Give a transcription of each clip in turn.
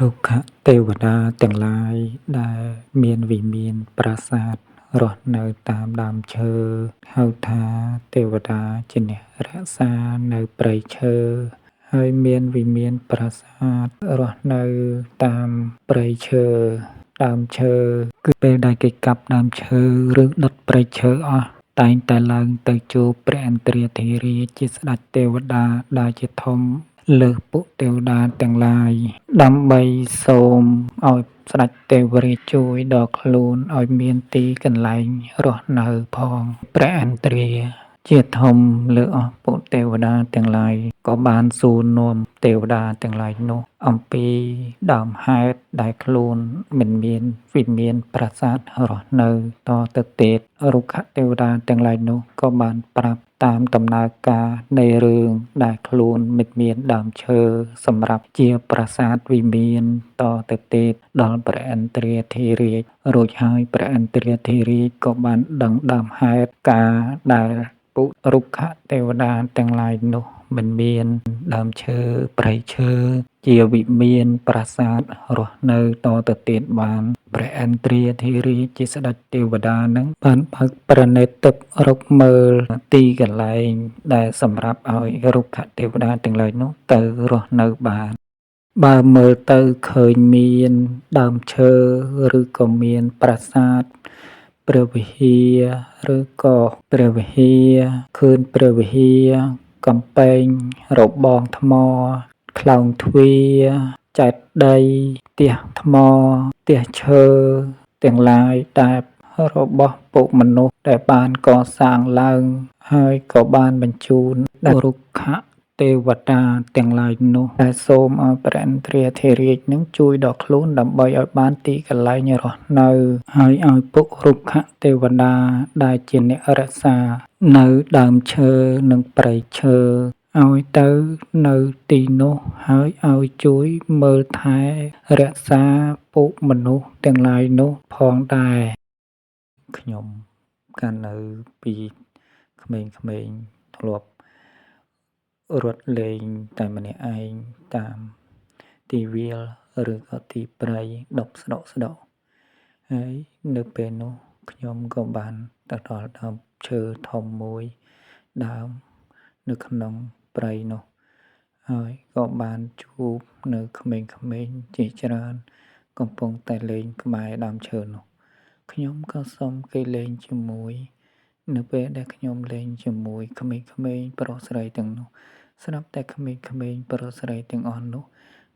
រុក្ខទេវតាទាំងឡាយដែលមានវិមានប្រាសាទរស់នៅតាមដើមឈើហៅថាទេវតាជាអ្នករក្សានៅព្រៃឈើហើយមានវិមានប្រាសាទរស់នៅតាមព្រៃឈើដើមឈើគឺពេលដែលគេកាប់ដើមឈើឬដុតព្រៃឈើអស់តែងតែឡើងទៅជួបព្រះឥន្ទ្រាធិរាជជាស្ដេចទេវតាដែលជាធំលើសពួកទេវតាទាំងឡាយដើម្បីសូមឲ្យស្ដេចទេវរាជជួយដល់ខ្លួនឲ្យមានទីកន្លែងរស់នៅផងព្រះឥន្ទ្រាជាធំលើអស់ពួកទេវតាទាំងឡាយក៏បានសួរនាំទេវតាទាំងឡាយនោះអំពីដើមហេតុដែលខ្លួនមិនមានវិមានប្រាសាទរស់នៅតទៅទៀតរុក្ខទេវតាទាំងឡាយនោះក៏បានប្រាប់តាមដំណើរការនៃរឿងដែលខ្លួនមិនមានដើមឈើសម្រាប់ជាប្រាសាទវិមានតទៅទៀតដល់ព្រះឥន្ទ្រាធិរាជរួចហើយព្រះឥន្ទ្រាធិរាជក៏បានដឹងដើមហេតុការដែលពួករុក្ខទេវតាទាំងឡាយនោះមិនមានដើមឈើព្រៃឈើជាវិមានប្រាសាទរស់នៅតទៅទៀតបានព្រះឥន្ទ្រាធិរាជជាស្ដេចទេវតានឹងបានបើកប្រណិតទឹករកមើលទីកន្លែងដែលសម្រាប់ឲ្យរុក្ខទេវតាទាំងឡាយនោះទៅរស់នៅបានបើមើលទៅឃើញមានដើមឈើឬក៏មានប្រាសាទព្រះវិហារឬក៏ព្រះវិហារឃើញព្រះវិហារកំពែងរបងថ្មខ្លោងទ្វារចេតិយផ្ទះថ្មផ្ទះឈើទាំងឡាយដែលរបស់ពួកមនុស្សដែលបានកសាងឡើងហើយក៏បានបញ្ជូនដល់រុក្ខទេវតាទាំងឡាយនោះដែលសូមឲ្យព្រះឥន្ទ្រាធិរាជនឹងជួយដល់ខ្លួនដើម្បីឲ្យបានទីកន្លែងរស់នៅហើយឲ្យពួករុក្ខទេវតាដែលជាអ្នករក្សានៅដើមឈើនិងព្រៃឈើឲ្យទៅនៅទីនោះហើយឲ្យជួយមើលថែរក្សាពួកមនុស្សទាំងឡាយនោះផងដែរខ្ញុំកាលនៅពីក្មេងៗធ្លាប់រត់លេងតែម្នាក់ឯងតាមទីវាលឬក៏ទីព្រៃដប់ស្ដុកហើយនៅពេលនោះខ្ញុំក៏បានទៅដល់ដើមឈើធំមួយដើមនៅក្នុងព្រៃនោះហើយក៏បានជួបនៅក្មេងៗជាច្រើនកំពុងតែលេងក្បែរដើមឈើនោះខ្ញុំក៏សុំគេលេងជាមួយនៅពេលដែលខ្ញុំលេងជាមួយក្មេងៗប្រុសស្រីទាំងនោះស្រាប់តែក្មេងៗប្រុសស្រីទាំងអស់នោះ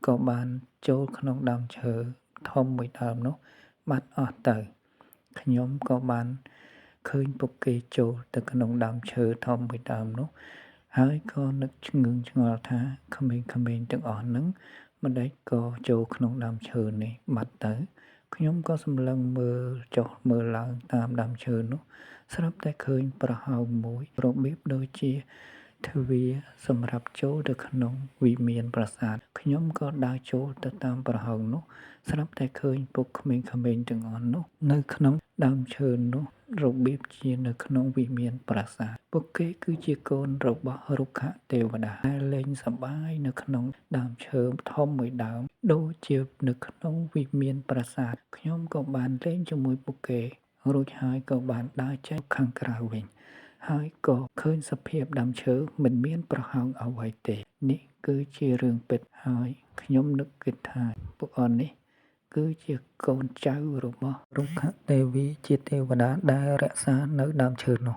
ក៏បានចូលក្នុងដើមឈើធំមួយដើមនោះបាត់អស់ទៅខ្ញុំក៏បានឃើញពួកគេចូលទៅក្នុងដើមឈើធំមួយដើមនោះហើយក៏នឹកឆ្ងល់ថាក្មេងៗទាំងអស់ហ្នឹងមិនដេចក៏ចូលក្នុងដើមឈើនេះបាត់ទៅខ្ញុំក៏សម្លឹងមើលចុះមើលឡើងតាមដើមឈើនោះស្រាប់តែឃើញប្រហោងមួយរបៀបដូចជាទ្វារសម្រាប់ចូលទៅក្នុងវិមានប្រាសាទខ្ញុំក៏ដើរចូលទៅតាមប្រហោងនោះស្រាប់តែឃើញពួកក្មេងៗទាំងអស់នោះនៅក្នុងដើមឈើនោះរបៀបជានៅក្នុងវិមានប្រាសាទពួកគេគឺជាកូនរបស់រុក្ខទេវតាដែលលេងសប្បាយនៅក្នុងដើមឈើធំមួយដើមដូចជានៅក្នុងវិមានប្រាសាទខ្ញុំក៏បានលេងជាមួយពួកគេរួចហើយក៏បានដើរចេញខាងក្រៅវិញហើយក៏ឃើញសភាពដើមឈើមិនមានប្រហោងអ្វីទេនេះគឺជារឿងពិតហើយខ្ញុំនឹកគិតថាពួកអននេះគឺជាកូនចៅរបស់រុក្ខទេវីជាទេវតាដែលរក្សានៅដើមឈើនោះ